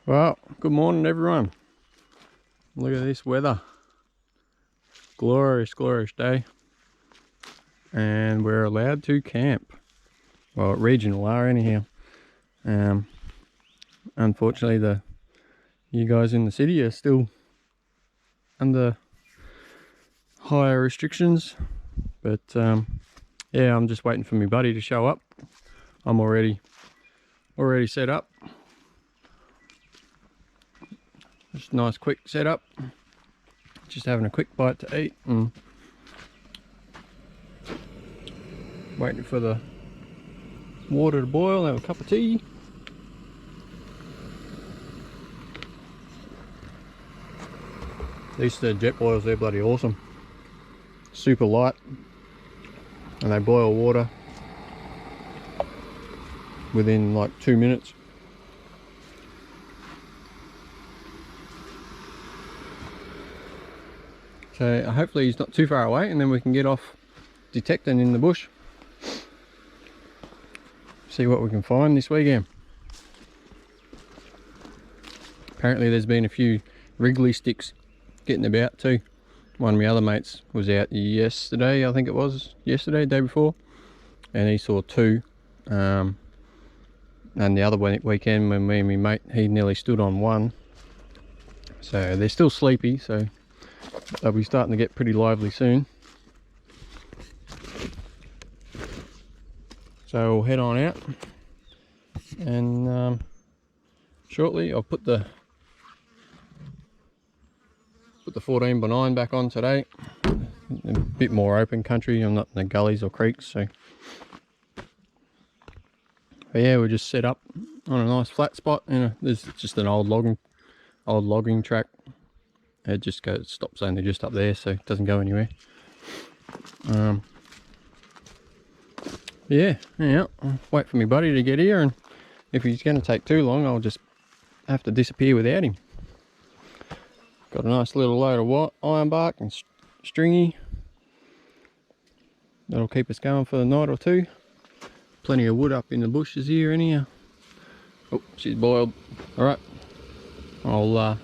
Well, good morning everyone. Look at this weather. Glorious, glorious day. And we're allowed to camp. Well, regional are anyhow. Unfortunately, you guys in the city are still under higher restrictions. But yeah, I'm just waiting for my buddy to show up. I'm already set up. Just a nice quick setup. Just having a quick bite to eat and waiting for the water to boil, have a cup of tea. These jet boils, they're bloody awesome. Super light, and they boil water within like 2 minutes. So hopefully he's not too far away, and then we can get off detecting in the bush. See what we can find this weekend. Apparently there's been a few wriggly sticks getting about too. One of my other mates was out yesterday, I think it was yesterday, day before, and he saw two. And the other weekend when me and my mate, he nearly stood on one. So they're still sleepy, so they'll be starting to get pretty lively soon. So we'll head on out, and shortly I'll put the 14x9 back on today. A bit more open country, I'm not in the gullies or creeks, so but yeah, we'll just set up on a nice flat spot. There's just an old logging track. It just stops only just up there, so it doesn't go anywhere. Yeah, I'll wait for my buddy to get here, and if he's going to take too long, I'll just have to disappear without him. Got a nice little load of iron bark and stringy. That'll keep us going for the night or two. Plenty of wood up in the bushes here anyhow. Oh, she's boiled. Alright, I'll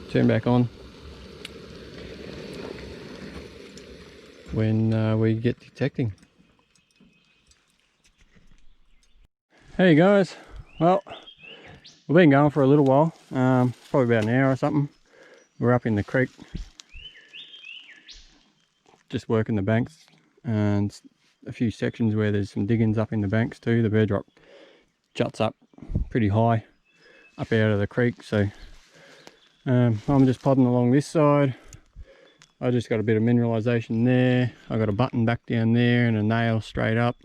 turn back on when we get detecting. Hey guys, well, we've been going for a little while, probably about an hour or something. We're up in the creek, just working the banks, and a few sections where there's some diggings up in the banks too. The bedrock juts up pretty high up out of the creek, so I'm just plodding along this side. I just got a bit of mineralization there. I got a button back down there and a nail straight up,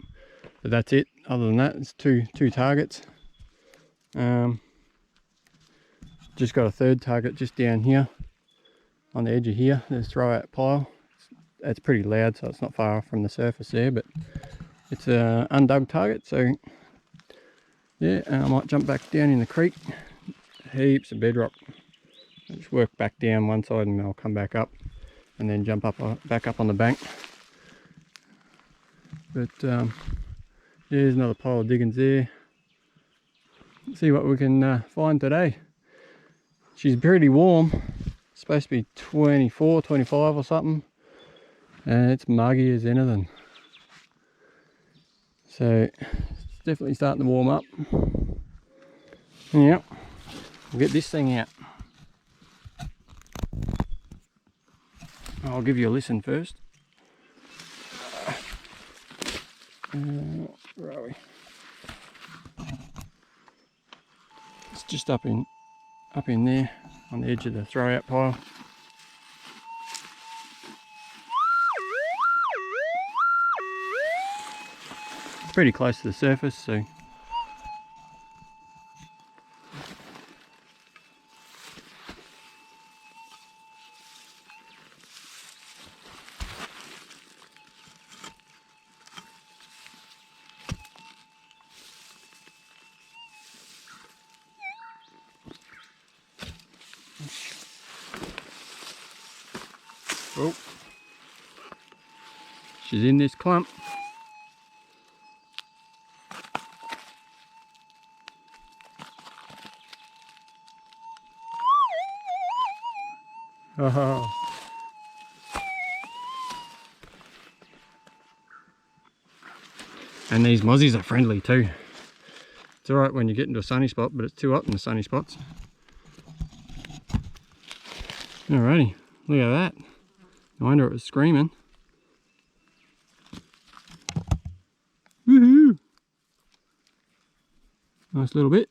but that's it. Other than that, it's two targets. Just got a third target just down here on the edge of here. There's throwout pile. It's pretty loud, so it's not far from the surface there, but it's an undug target, so yeah. And I might jump back down in the creek. Heaps of bedrock. I'll just work back down one side and I'll come back up and then jump up back up on the bank. But yeah, there's another pile of diggings there. Let's see what we can find today. She's pretty warm. It's supposed to be 24, 25 or something. And it's muggy as anything. So it's definitely starting to warm up. Yep, we'll get this thing out. I'll give you a listen first. Where are we? It's just up in there on the edge of the throwout pile. Pretty close to the surface, so oh, she's in this clump. Oh. And these mozzies are friendly too. It's alright when you get into a sunny spot, but it's too hot in the sunny spots. Alrighty, look at that. No wonder it was screaming. Woohoo! Nice little bit.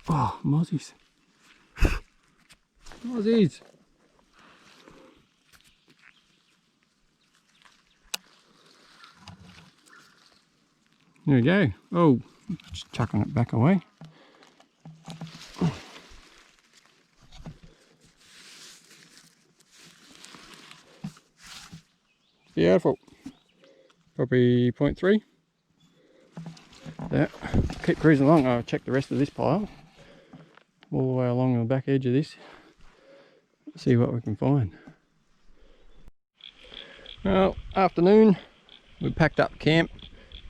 Oh, mozzies. Mozzies. There we go. Oh, just chucking it back away. Beautiful. Probably 0.3. Yeah. Keep cruising along. I'll check the rest of this pile. All the way along the back edge of this. See what we can find. Well, afternoon. We packed up camp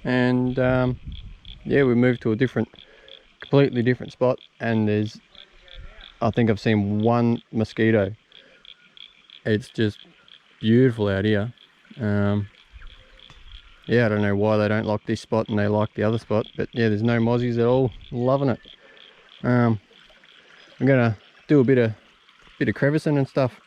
and yeah, we moved to a completely different spot, and I think I've seen one mosquito. It's just beautiful out here. Yeah, I don't know why they don't like this spot and they like the other spot, but yeah, there's no mozzies at all. Loving it. I'm gonna do a bit of crevassing and stuff.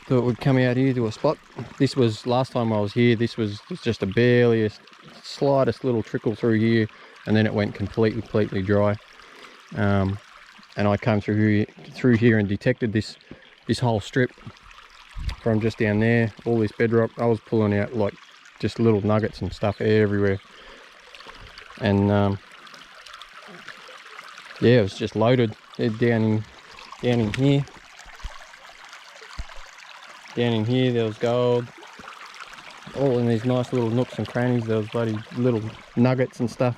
Thought we'd come out here to a spot. This was last time I was here. This was just a slightest little trickle through here, and then it went completely dry. And I came through here and detected this whole strip from just down there. All this bedrock. I was pulling out like just little nuggets and stuff everywhere, and yeah, it was just loaded. They're down in here. Down in here there was gold, all in these nice little nooks and crannies. There was bloody little nuggets and stuff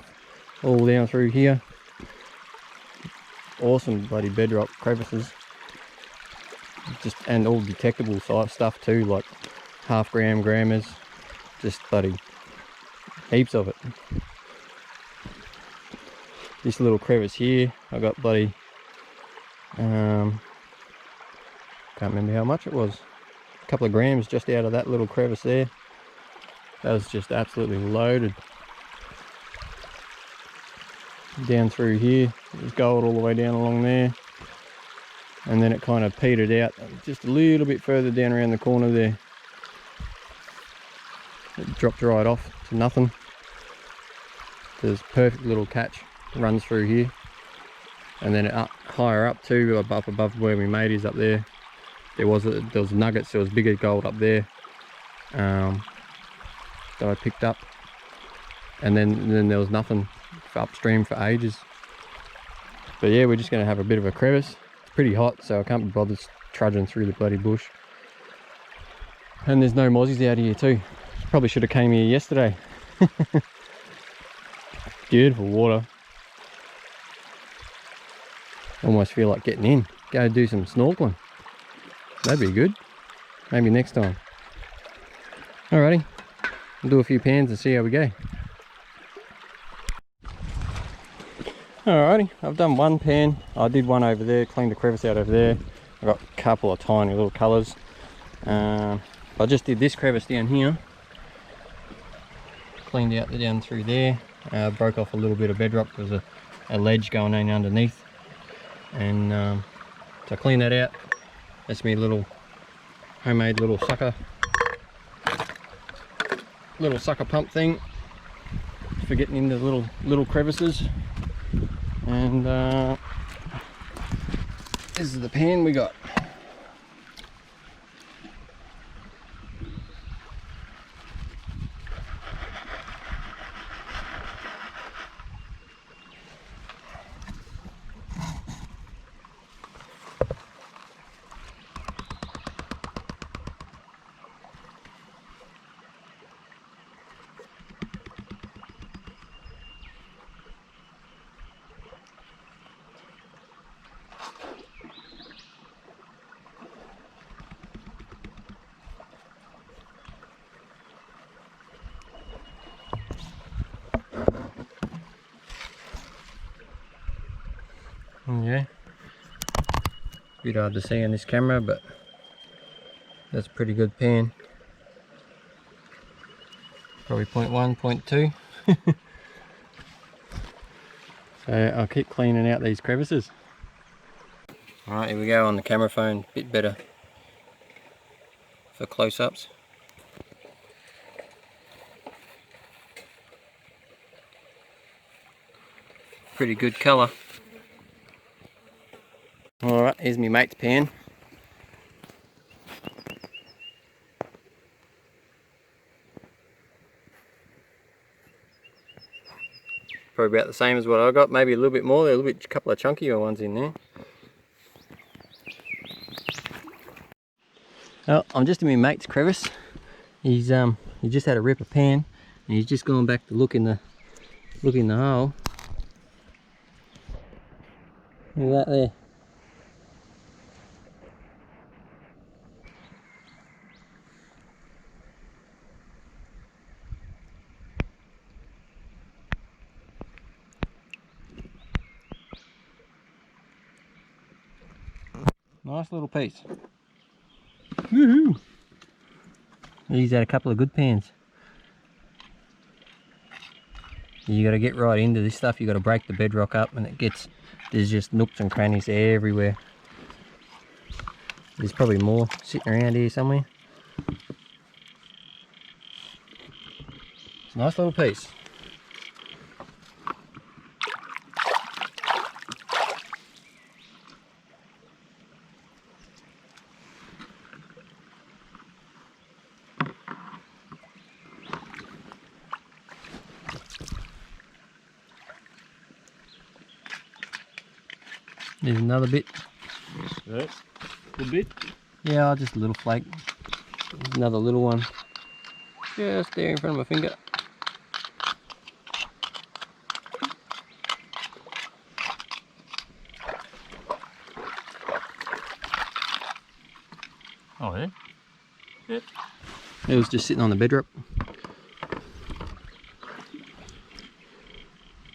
all down through here. Awesome bloody bedrock crevices, and all detectable stuff too, like half-gram grammars, just bloody heaps of it. This little crevice here, I got bloody can't remember how much it was. A couple of grams just out of that little crevice there. That was just absolutely loaded. Down through here, there's gold all the way down along there, and then it kind of petered out just a little bit further down around the corner there. It dropped right off to nothing. There's a perfect little catch runs through here, and then higher up too, above where we made is up there. There was nuggets. There was bigger gold up there that I picked up, and then there was nothing upstream for ages. But yeah, we're just going to have a bit of a crevice. It's pretty hot, so I can't be bothered trudging through the bloody bush. And there's no mozzies out here too. Probably should have came here yesterday. Beautiful water. Almost feel like getting in. Go do some snorkeling. That'd be good. Maybe next time. Alrighty, we'll do a few pans and see how we go. Alrighty, I've done one pan. I did one over there, cleaned the crevice out over there. I've got a couple of tiny little colours. I just did this crevice down here. Cleaned out down through there. Broke off a little bit of bedrock. There was a ledge going in underneath. And so I cleaned that out. That's me little homemade little sucker pump thing for getting into little crevices. And this is the pan we got. Yeah. Bit hard to see on this camera, but that's a pretty good pan. Probably 0.1, 0.2. So I'll keep cleaning out these crevices. Alright, here we go on the camera phone, bit better for close-ups. Pretty good colour. Alright, here's my mate's pan. Probably about the same as what I got, maybe a little bit more. There's a couple of chunkier ones in there. Oh, I'm just in my mate's crevice. He just had a rip of pan, and he's just gone back to look in the hole. Look at that there. Nice little piece. Woohoo! He's had a couple of good pans. You got to get right into this stuff. You got to break the bedrock up, and there's just nooks and crannies everywhere. There's probably more sitting around here somewhere. It's a nice little piece. There's another bit. Right. Good bit? Yeah, just a little flake. There's another little one. Just there in front of my finger. Oh yeah? Yep. It was just sitting on the bedrock.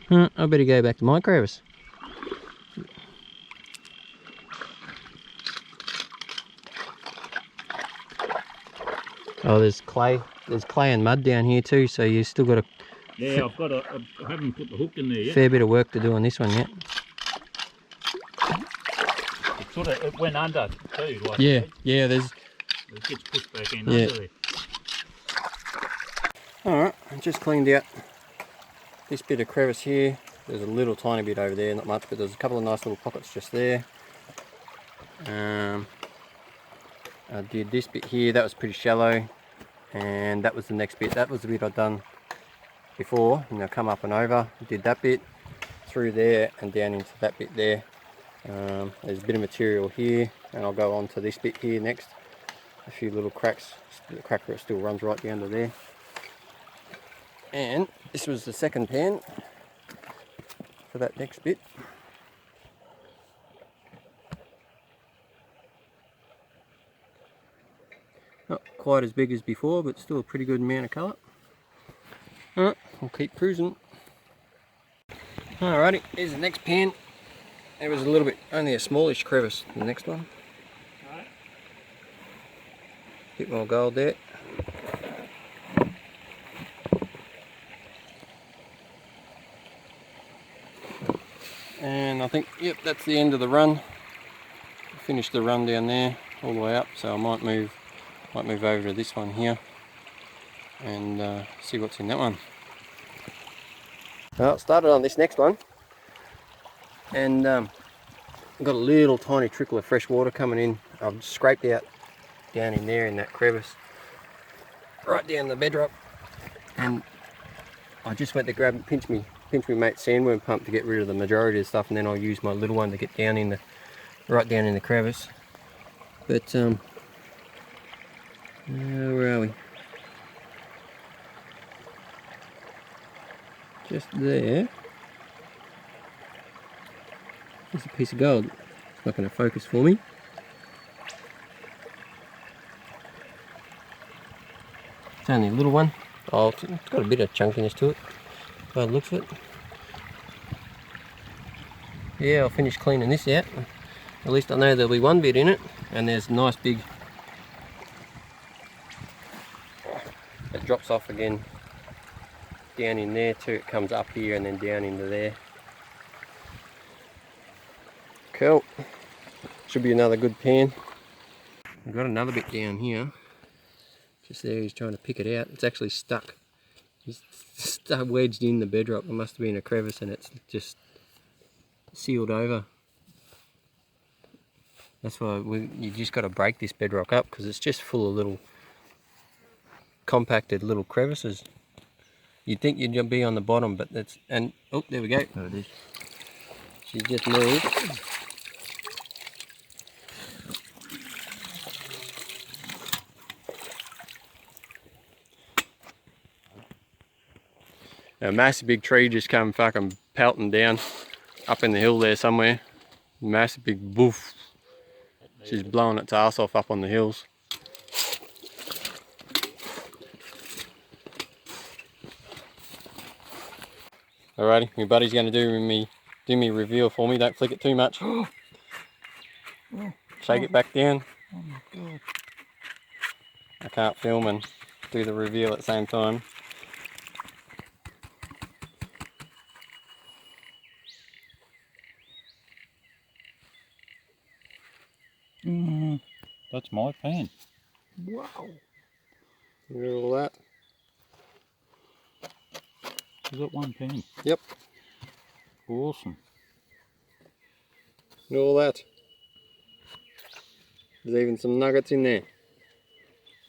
I better go back to my crevice. Oh, there's clay and mud down here too, so you still got a Yeah, I haven't put the hook in there yet. fair bit of work to do on this one yet. It went under too. Like Yeah, that. yeah, It gets pushed back in Yeah. under there. Alright, I just cleaned out this bit of crevice here. There's a little tiny bit over there, not much, but there's a couple of nice little pockets just there. I did this bit here, that was pretty shallow, and that was the next bit. That was the bit I'd done before, and I come up and over, did that bit, through there and down into that bit there. There's a bit of material here, and I'll go on to this bit here next. A few little cracks, the cracker still runs right down to there. And this was the second pan for that next bit. Not quite as big as before, but still a pretty good amount of colour. Alright, we'll keep cruising. Alrighty, here's the next pan. It was a little bit, only a smallish crevice, the next one. Bit more gold there. And I think, yep, that's the end of the run. Finished the run down there, all the way up, so I might move over to this one here and see what's in that one. Well, started on this next one, and got a little tiny trickle of fresh water coming in. I've scraped out down in there in that crevice, right down the bedrock, and I just went to grab and pinch me mate's sandworm pump to get rid of the majority of the stuff, and then I'll use my little one to get down in the right down in the crevice. But where are we? Just there. There's a piece of gold. It's not going to focus for me. It's only a little one. Oh, it's got a bit of chunkiness to it by the looks of it. yeah, I'll finish cleaning this out. At least I know there'll be one bit in it, and there's a nice big, it drops off again down in there too. It comes up here and then down into there. Cool. Should be another good pan. We've got another bit down here. Just there, he's trying to pick it out. It's actually stuck. He's stuck, wedged in the bedrock. There must have been a crevice and it's just sealed over. That's why you just got to break this bedrock up, because it's just full of little compacted little crevices. You'd think you'd be on the bottom, but that's, and oh, there we go. There it is. She just moved. A massive big tree just come fucking pelting down up in the hill there somewhere. Massive big boof. She's blowing its ass off up on the hills. Alrighty, my buddy's going to do me reveal for me. Don't flick it too much. Shake it back down. Oh my god. I can't film and do the reveal at the same time. That's my pan. Wow. Look at all that. You got one pan. Yep. Awesome. Look at all that. There's even some nuggets in there.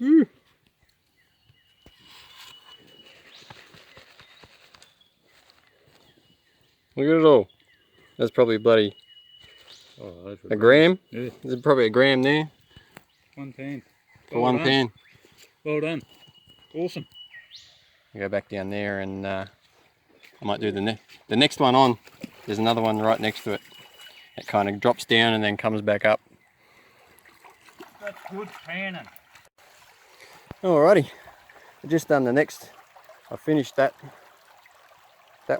Woo. Look at it all. That's probably bloody a gram. Yeah. There's probably a gram there. One pan. For one pan. Well done. Awesome. I'll go back down there and I might do the next one on. There's another one right next to it. It kind of drops down and then comes back up. That's good panning. Alrighty, I've just done the next. I finished that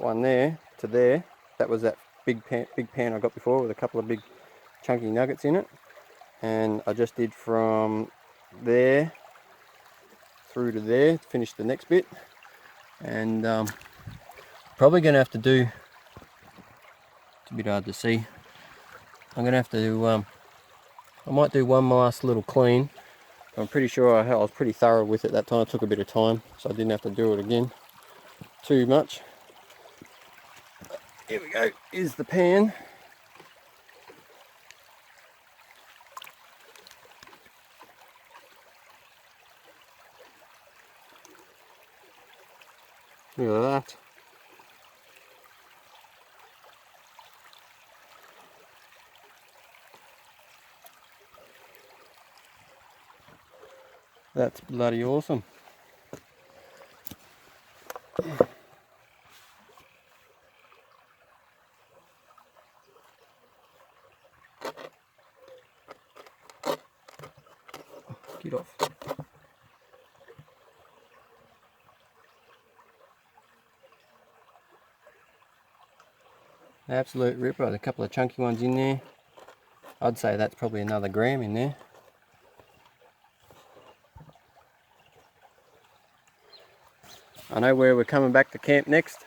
one there to there. That was that big pan I got before with a couple of big chunky nuggets in it. And I just did from there through to there, finish the next bit. And probably going to have to do, it's a bit hard to see, I'm going to have to do, I might do one last little clean. I'm pretty sure I was pretty thorough with it that time. It took a bit of time, so I didn't have to do it again too much. Here we go, here's the pan. Look at that. That's bloody awesome. Get off. Absolute ripper. A couple of chunky ones in there. I'd say that's probably another gram in there. I know where we're coming back to camp next.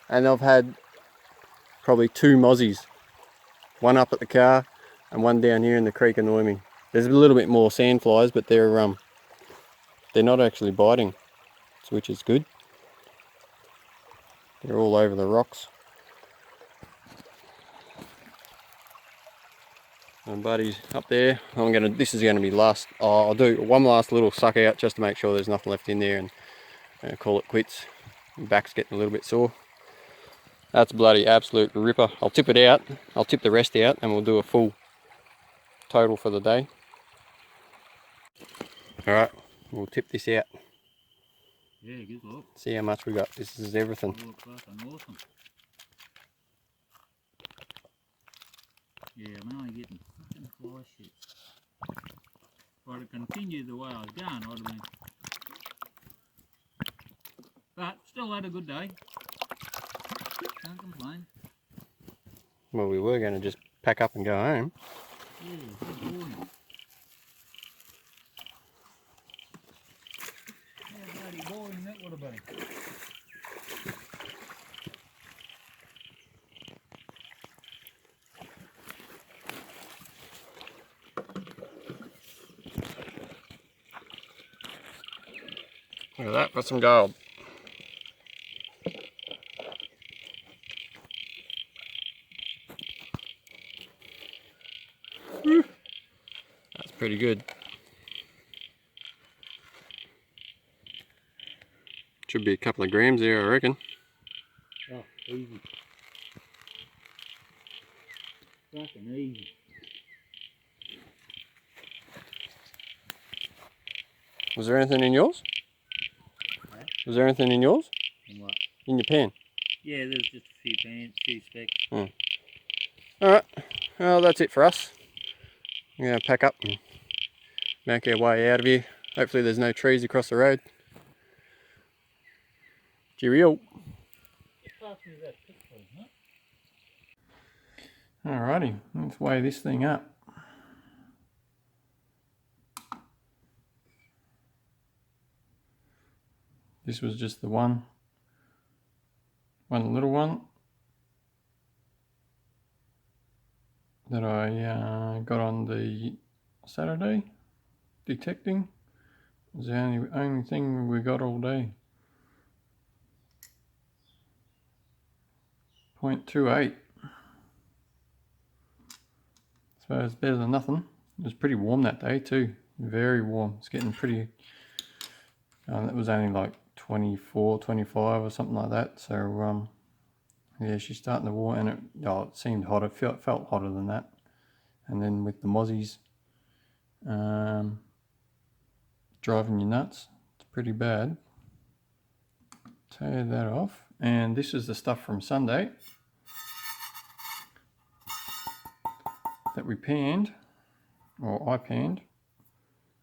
And I've had probably 2 mozzies. One up at the car and one down here in the creek annoy me. There's a little bit more sandflies, but they're not actually biting, which is good. They're all over the rocks. My buddy's up there. This is gonna be last. I'll do one last little suck out just to make sure there's nothing left in there and call it quits. My back's getting a little bit sore. That's bloody absolute ripper. I'll tip it out. I'll tip the rest out and we'll do a full total for the day. Alright, we'll tip this out. Yeah, good luck. See how much we got. This is everything. Oh, fucking awesome. Yeah, I'm only getting fucking fly shit. If I'd have continued the way I was going, I'd have been... But still had a good day. Can't complain. Well, we were going to just pack up and go home. Yeah, how boring. How bloody boring that would have been. Look at that, got some gold. Woo. That's pretty good. Should be a couple of grams there, I reckon. Oh, easy. Fucking easy. Was there anything in yours? Huh? Was there anything in yours? And what? In your pan? Yeah, there's just a few pants, few specks. Alright, well that's it for us. We're going to pack up and make our way out of here. Hopefully there's no trees across the road. Cheerio. Pass me that pick, please, huh? Alrighty, let's weigh this thing up. This was just the one little one that I got on the Saturday detecting. It was the only thing we got all day. 0.28. So it's better than nothing. It was pretty warm that day too. Very warm. It's getting pretty. It was only like 24, 25 or something like that. So yeah, she's starting to warm, and it seemed hotter. Felt hotter than that. And then with the mozzies driving you nuts, it's pretty bad. Tear that off. And this is the stuff from Sunday that we panned, or I panned.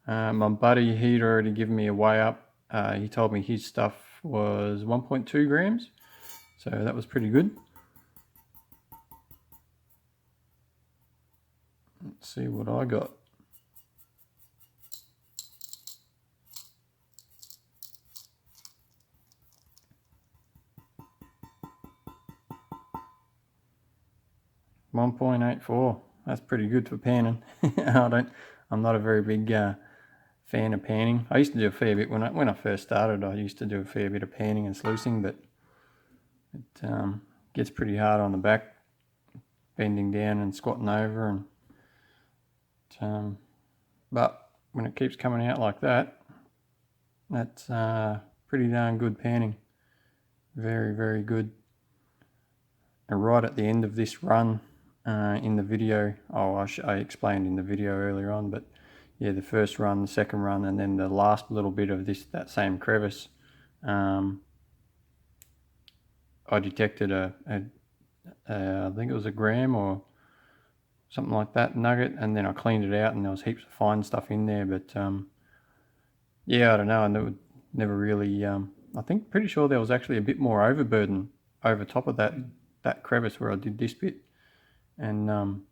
My buddy, he'd already given me a weigh up. He told me his stuff was 1.2 grams, so that was pretty good. Let's see what I got. .84. That's pretty good for panning. I'm not a very big fan of panning. I used to do a fair bit when I first started. I used to do a fair bit of panning and sluicing, but it gets pretty hard on the back, bending down and squatting over, and but when it keeps coming out like that, that's pretty darn good panning. Very, very good. And right at the end of this run, in the video, I explained in the video earlier on, but yeah, the first run, the second run, and then the last little bit of that same crevice, I detected I think it was a gram or something like that nugget, and then I cleaned it out, and there was heaps of fine stuff in there. But yeah, I don't know, and it would never really. I think pretty sure there was actually a bit more overburden over top of that crevice where I did this bit, and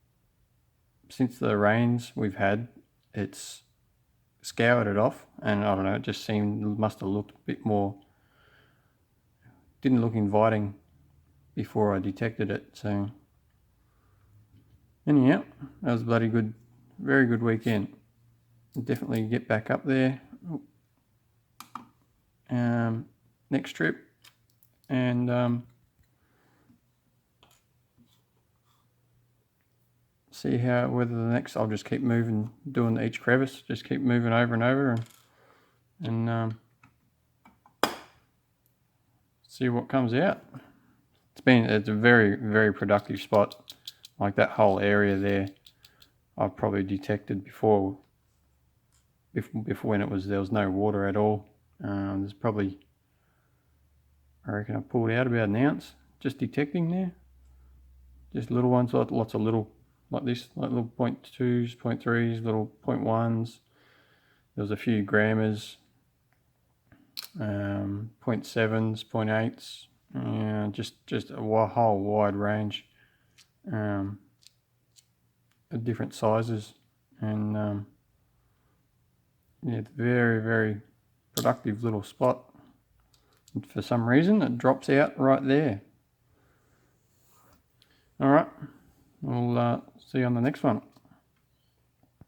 since the rains we've had, it's scoured it off, and I don't know, it just must have looked a bit more. Didn't look inviting before I detected it, so. Anyhow, that was a bloody good, very good weekend. Definitely get back up there next trip, and see whether the next, I'll just keep moving, doing each crevice, just keep moving over and over, and see what comes out. It's a very, very productive spot. Like that whole area there, I've probably detected before when there was no water at all. There's probably, I reckon I pulled out about an ounce just detecting there. Just little ones, lots of little, like this, like little 0.2s, 0.3s, little 0.1s. There was a few grammars, 0.7s, 0.8s, and just a whole wide range of different sizes, and yeah, it's very productive little spot. And for some reason it drops out right there. All right, we'll see you on the next one.